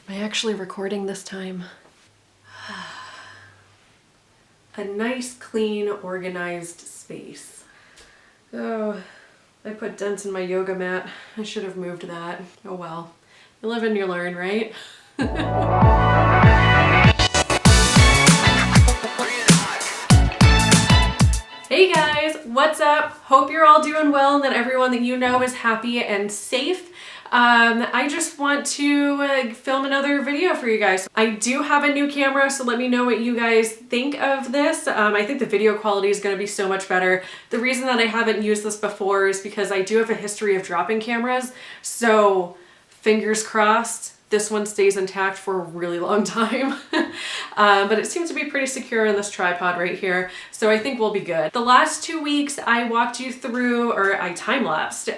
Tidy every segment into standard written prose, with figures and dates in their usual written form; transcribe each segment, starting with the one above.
Am I actually recording this time? A nice, clean, organized space. Oh, I put dents in my yoga mat. I should have moved that. Oh well. You live and you learn, right? Hey guys, what's up? Hope you're all doing well and that everyone that you know is happy and safe. I just want to film another video for you guys. I do have a new camera, so let me know what you guys think of this. I think the video quality is going to be so much better. The reason that I haven't used this before is because I do have a history of dropping cameras, so fingers crossed this one stays intact for a really long time. But it seems to be pretty secure in this tripod right here, so I think we'll be good. The last 2 weeks I walked you through, or I time-lapsed,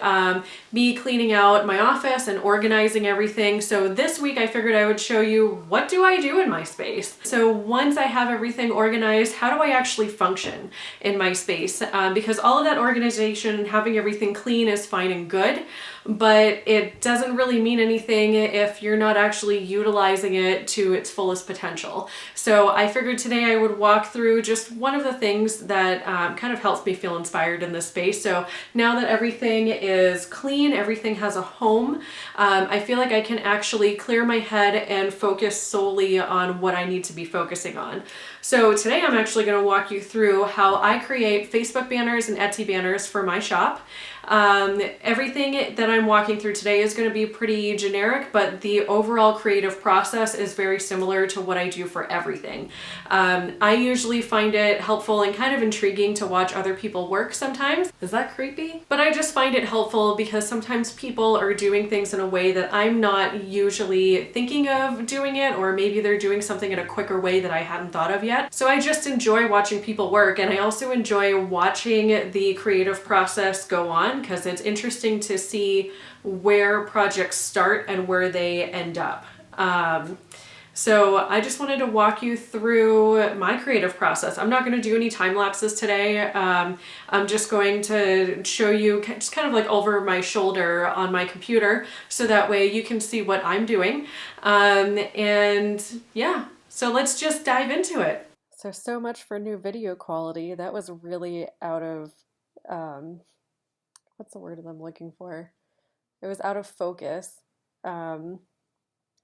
me cleaning out my office and organizing everything. So this week I figured I would show you, what do I do in my space? So once I have everything organized, how do I actually function in my space? Because all of that organization and having everything clean is fine and good, but it doesn't really mean anything if you're not actually utilizing it to its fullest potential. So I figured today I would walk through just one of the things that kind of helps me feel inspired in this space. So now that everything is clean, everything has a home, I feel like I can actually clear my head and focus solely on what I need to be focusing on. So today I'm actually going to walk you through how I create Facebook banners and Etsy banners for my shop. Everything that I'm walking through today is going to be pretty generic, but the overall creative process is very similar to what I do for everything. I usually find it helpful and kind of intriguing to watch other people work sometimes. Is that creepy? But I just find it helpful because sometimes people are doing things in a way that I'm not usually thinking of doing it, or maybe they're doing something in a quicker way that I hadn't thought of yet. So I just enjoy watching people work, and I also enjoy watching the creative process go on, because it's interesting to see where projects start and where they end up. So I just wanted to walk you through my creative process. I'm not going to do any time lapses today. I'm just going to show you just kind of like over my shoulder on my computer, so that way you can see what I'm doing. And yeah, so let's just dive into it. So much for new video quality. That was really out of, what's the word that I'm looking for? It was out of focus.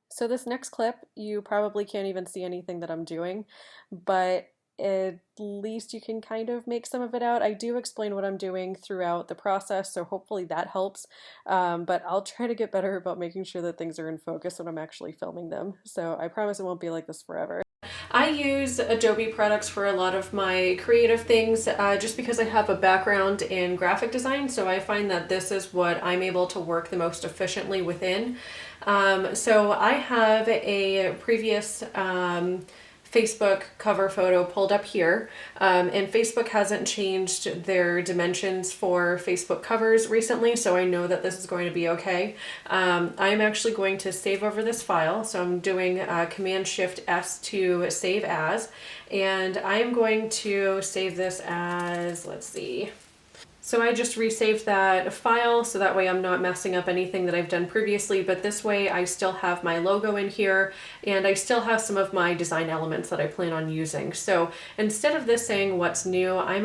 So this next clip, you probably can't even see anything that I'm doing, but at least you can kind of make some of it out. I do explain what I'm doing throughout the process, so hopefully that helps. But I'll try to get better about making sure that things are in focus when I'm actually filming them. So I promise it won't be like this forever. I use Adobe products for a lot of my creative things just because I have a background in graphic design, so I find that this is what I'm able to work the most efficiently within. So I have a previous Facebook cover photo pulled up here, and Facebook hasn't changed their dimensions for Facebook covers recently, so I know that this is going to be okay. I'm actually going to save over this file, so I'm doing Command-Shift-S to save as, and I am going to save this as, let's see, so I just resaved that file, so that way I'm not messing up anything that I've done previously, but this way I still have my logo in here, and I still have some of my design elements that I plan on using. So instead of this saying what's new, I'm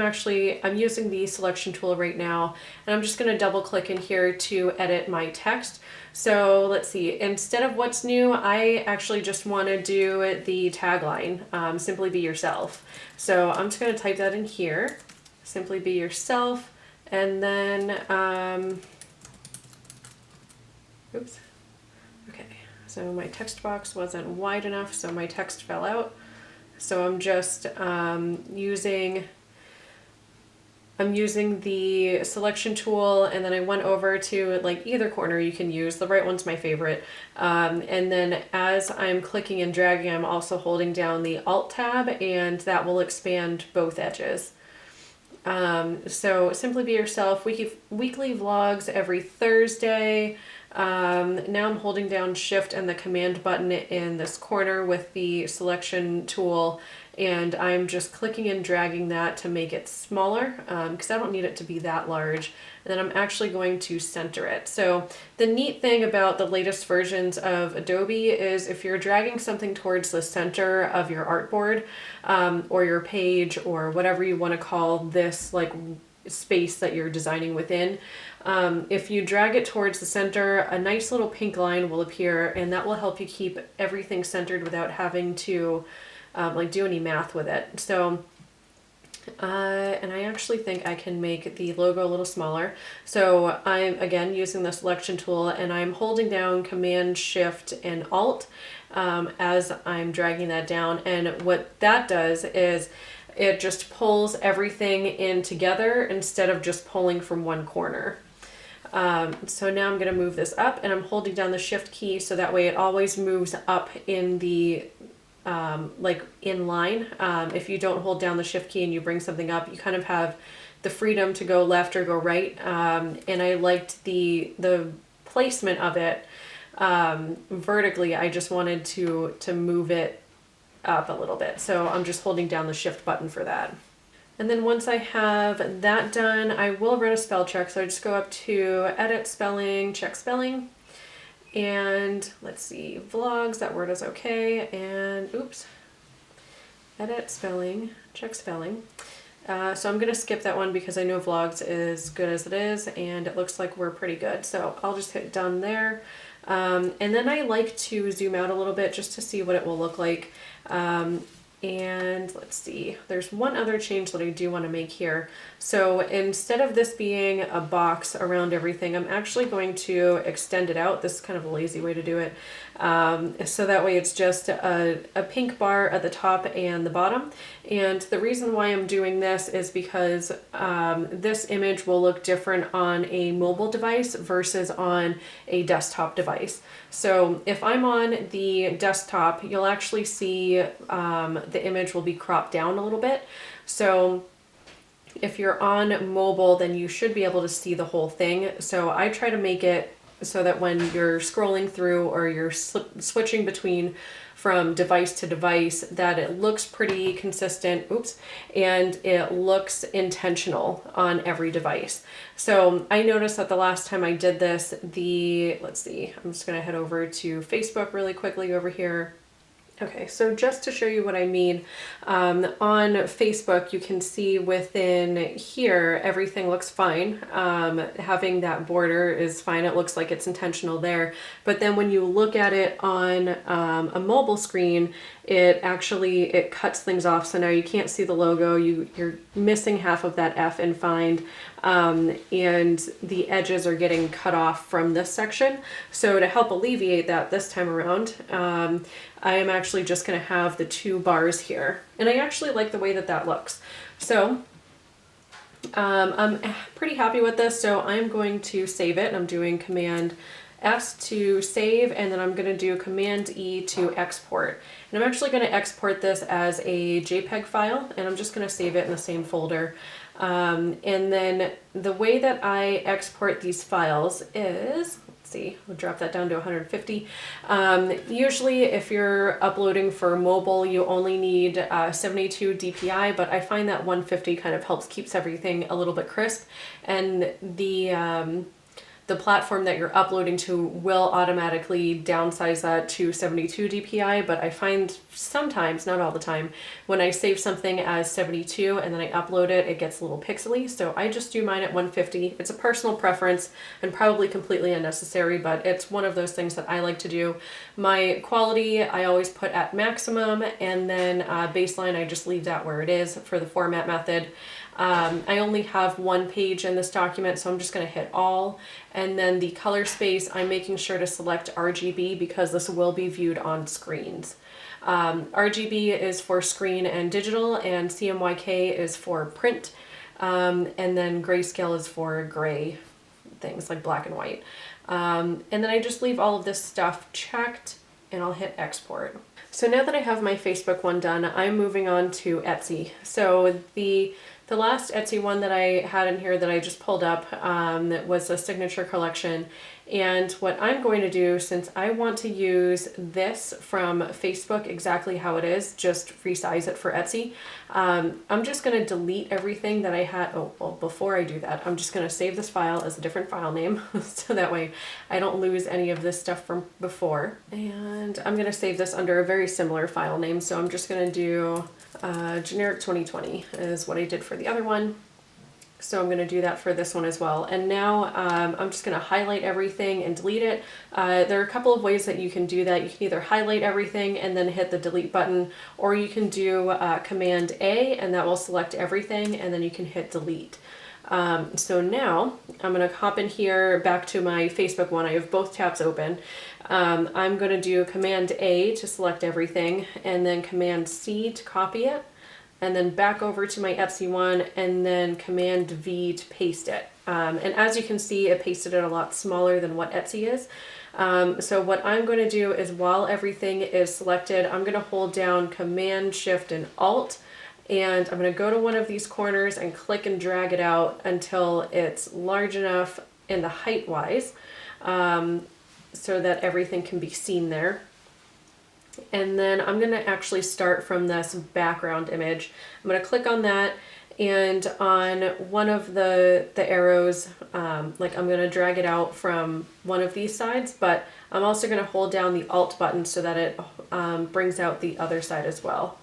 using the selection tool right now, and I'm just gonna double click in here to edit my text. So let's see, instead of what's new, I actually just wanna do the tagline, simply be yourself. So I'm just gonna type that in here, simply be yourself. And then, oops, okay, so my text box wasn't wide enough, so my text fell out. So I'm just using the selection tool, and then I went over to like either corner you can use. The right one's my favorite. And then as I'm clicking and dragging, I'm also holding down the Alt tab, and that will expand both edges. So simply be yourself, weekly vlogs every Thursday. Now I'm holding down Shift and the Command button in this corner with the selection tool, and I'm just clicking and dragging that to make it smaller because I don't need it to be that large. And then I'm actually going to center it. So the neat thing about the latest versions of Adobe is if you're dragging something towards the center of your artboard or your page or whatever you want to call this like space that you're designing within, if you drag it towards the center, a nice little pink line will appear, and that will help you keep everything centered without having to like do any math with it. So and I actually think I can make the logo a little smaller. So I'm again using the selection tool, and I'm holding down Command, Shift, and Alt as I'm dragging that down. And what that does is it just pulls everything in together instead of just pulling from one corner. So now I'm going to move this up, and I'm holding down the Shift key so that way it always moves up in the like in line. If you don't hold down the Shift key and you bring something up, you kind of have the freedom to go left or go right. And I liked the placement of it vertically. I just wanted to move it up a little bit. So I'm just holding down the Shift button for that. And then once I have that done, I will run a spell check. So I just go up to Edit Spelling, Check Spelling. And let's see, vlogs, that word is okay. And oops, edit spelling, check spelling. So I'm gonna skip that one because I know vlogs is good as it is, and it looks like we're pretty good. So I'll just hit done there. And then I like to zoom out a little bit just to see what it will look like. And let's see, there's one other change that I do want to make here. So instead of this being a box around everything, I'm actually going to extend it out. This is kind of a lazy way to do it. So that way it's just a pink bar at the top and the bottom. And the reason why I'm doing this is because this image will look different on a mobile device versus on a desktop device. So if I'm on the desktop, you'll actually see the image will be cropped down a little bit. So if you're on mobile, then you should be able to see the whole thing. So I try to make it so that when you're scrolling through or you're switching between from device to device, that it looks pretty consistent, and it looks intentional on every device. So I noticed that the last time I did this, let's see, I'm just gonna head over to Facebook really quickly over here. Okay, so just to show you what I mean, on Facebook, you can see within here, everything looks fine. Having that border is fine. It looks like it's intentional there. But then when you look at it on a mobile screen, it cuts things off. So now you can't see the logo. You're missing half of that F in Find. And the edges are getting cut off from this section. So to help alleviate that this time around, I am actually just going to have the two bars here. And I actually like the way that looks. So I'm pretty happy with this. So I'm going to save it. I'm doing Command S to save, and then I'm going to do Command E to export. And I'm actually going to export this as a JPEG file, and I'm just going to save it in the same folder. And then the way that I export these files is, let's see, we'll drop that down to 150. Usually if you're uploading for mobile, you only need 72 DPI, but I find that 150 kind of helps keeps everything a little bit crisp. And the platform that you're uploading to will automatically downsize that to 72 DPI, but I find sometimes, not all the time, when I save something as 72 and then I upload it, it gets a little pixely. So I just do mine at 150. It's a personal preference and probably completely unnecessary, but it's one of those things that I like to do. My quality, I always put at maximum, and then baseline, I just leave that where it is for the format method. I only have one page in this document, so I'm just going to hit all. And then the color space, I'm making sure to select RGB because this will be viewed on screens. RGB is for screen and digital, and CMYK is for print. And then grayscale is for gray things like black and white. And then I just leave all of this stuff checked, and I'll hit export. So now that I have my Facebook one done, I'm moving on to Etsy. So the last Etsy one that I had in here that I just pulled up was a signature collection, And what I'm going to do, since I want to use this from Facebook exactly how it is, just resize it for Etsy, I'm just going to delete everything that I had. Oh, well, before I do that, I'm just going to save this file as a different file name so that way I don't lose any of this stuff from before. And I'm going to save this under a very similar file name. So I'm just going to do generic 2020 is what I did for the other one. So I'm going to do that for this one as well. And now I'm just going to highlight everything and delete it. There are a couple of ways that you can do that. You can either highlight everything and then hit the delete button, or you can do Command A and that will select everything, and then you can hit delete. So now I'm going to hop in here back to my Facebook one. I have both tabs open. I'm going to do Command A to select everything, and then Command C to copy it, and then back over to my Etsy one, and then Command V to paste it. And as you can see, it pasted it a lot smaller than what Etsy is. So what I'm going to do is, while everything is selected, I'm going to hold down Command, Shift, and Alt, and I'm going to go to one of these corners and click and drag it out until it's large enough in the height wise, so that everything can be seen there. And then I'm going to actually start from this background image. I'm going to click on that, and on one of the arrows, like I'm going to drag it out from one of these sides, but I'm also going to hold down the Alt button so that it brings out the other side as well.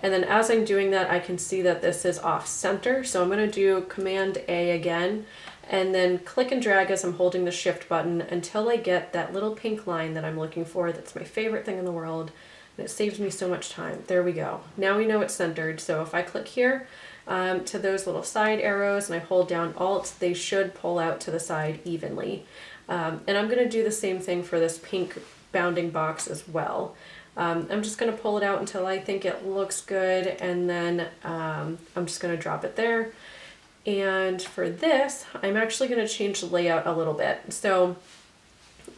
And then as I'm doing that, I can see that this is off center. So I'm going to do Command A again, and then click and drag as I'm holding the Shift button until I get that little pink line that I'm looking for. That's my favorite thing in the world, and it saves me so much time. There we go. Now we know it's centered. So if I click here to those little side arrows and I hold down Alt, they should pull out to the side evenly. And I'm going to do the same thing for this pink bounding box as well. I'm just going to pull it out until I think it looks good, and then I'm just going to drop it there. And for this, I'm actually going to change the layout a little bit. So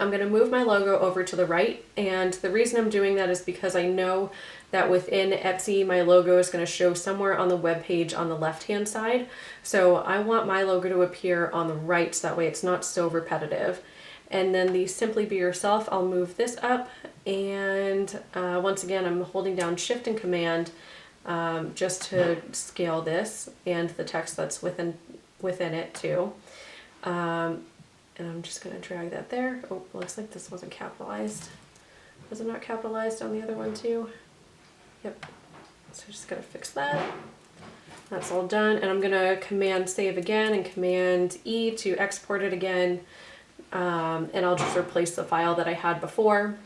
I'm going to move my logo over to the right, and the reason I'm doing that is because I know that within Etsy, my logo is going to show somewhere on the web page on the left-hand side. So I want my logo to appear on the right, so that way it's not so repetitive. And then the Simply Be Yourself, I'll move this up, and once again, I'm holding down Shift and Command just to scale this and the text that's within it too. And I'm just going to drag that there. Oh, looks like this wasn't capitalized. Was it not capitalized on the other one too? Yep. So just got to fix that. That's all done. And I'm going to Command Save again and Command E to export it again. And I'll just replace the file that I had before.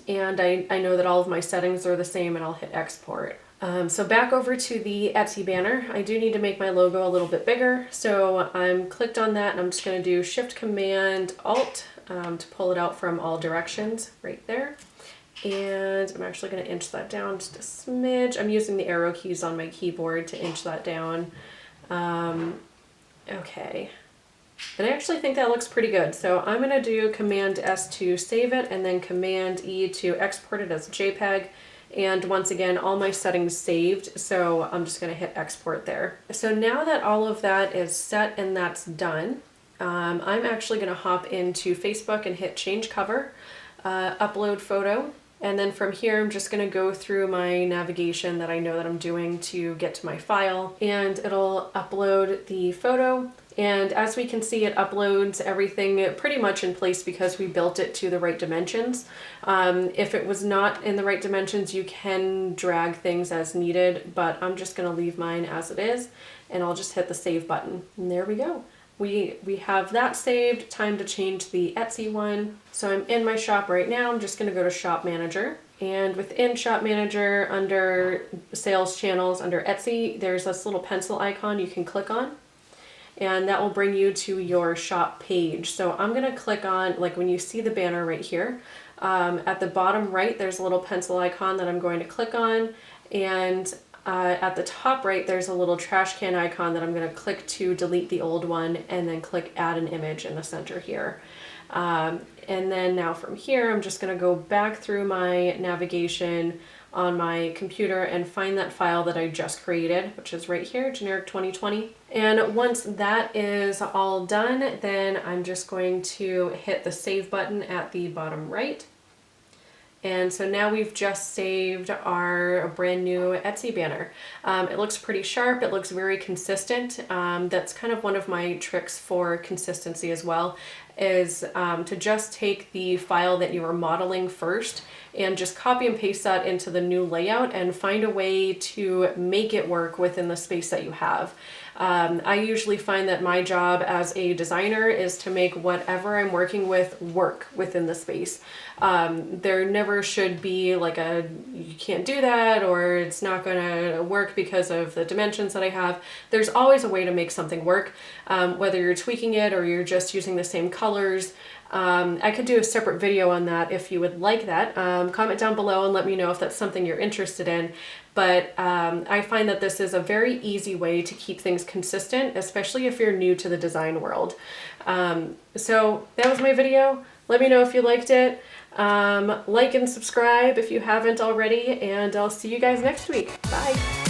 And I know that all of my settings are the same, and I'll hit export. So back over to the Etsy banner, I do need to make my logo a little bit bigger. So I'm clicked on that, and I'm just going to do Shift Command Alt to pull it out from all directions right there. And I'm actually going to inch that down just a smidge. I'm using the arrow keys on my keyboard to inch that down. Okay. And I actually think that looks pretty good. So I'm going to do Command S to save it, and then Command E to export it as a JPEG. And once again, all my settings saved, so I'm just going to hit export there. So now that all of that is set and that's done, I'm actually going to hop into Facebook and hit change cover, upload photo. And then from here, I'm just going to go through my navigation that I know that I'm doing to get to my file, and it'll upload the photo. And as we can see, it uploads everything pretty much in place because we built it to the right dimensions. If it was not in the right dimensions, you can drag things as needed, but I'm just going to leave mine as it is, and I'll just hit the save button. And there we go. We have that saved. Time to change the Etsy one. So I'm in my shop right now. I'm just going to go to Shop Manager. And within Shop Manager, under Sales Channels, under Etsy, there's this little pencil icon you can click on. And that will bring you to your shop page. So I'm going to click on, like when you see the banner right here, at the bottom right, there's a little pencil icon that I'm going to click on. And at the top right, there's a little trash can icon that I'm going to click to delete the old one, and then click add an image in the center here. And then now from here, I'm just going to go back through my navigation on my computer and find that file that I just created, which is right here, generic 2020. And once that is all done, then I'm just going to hit the save button at the bottom right. And so now we've just saved our brand new Etsy banner. It looks pretty sharp, it looks very consistent. That's kind of one of my tricks for consistency as well, is to just take the file that you were modeling first and just copy and paste that into the new layout and find a way to make it work within the space that you have. I usually find that my job as a designer is to make whatever I'm working with work within the space. There never should be like you can't do that, or it's not gonna work because of the dimensions that I have. There's always a way to make something work, whether you're tweaking it or you're just using the same colors. I could do a separate video on that if you would like that. Comment down below and let me know if that's something you're interested in. But I find that this is a very easy way to keep things consistent, especially if you're new to the design world. So that was my video. Let me know if you liked it. Like and subscribe if you haven't already, and I'll see you guys next week. Bye.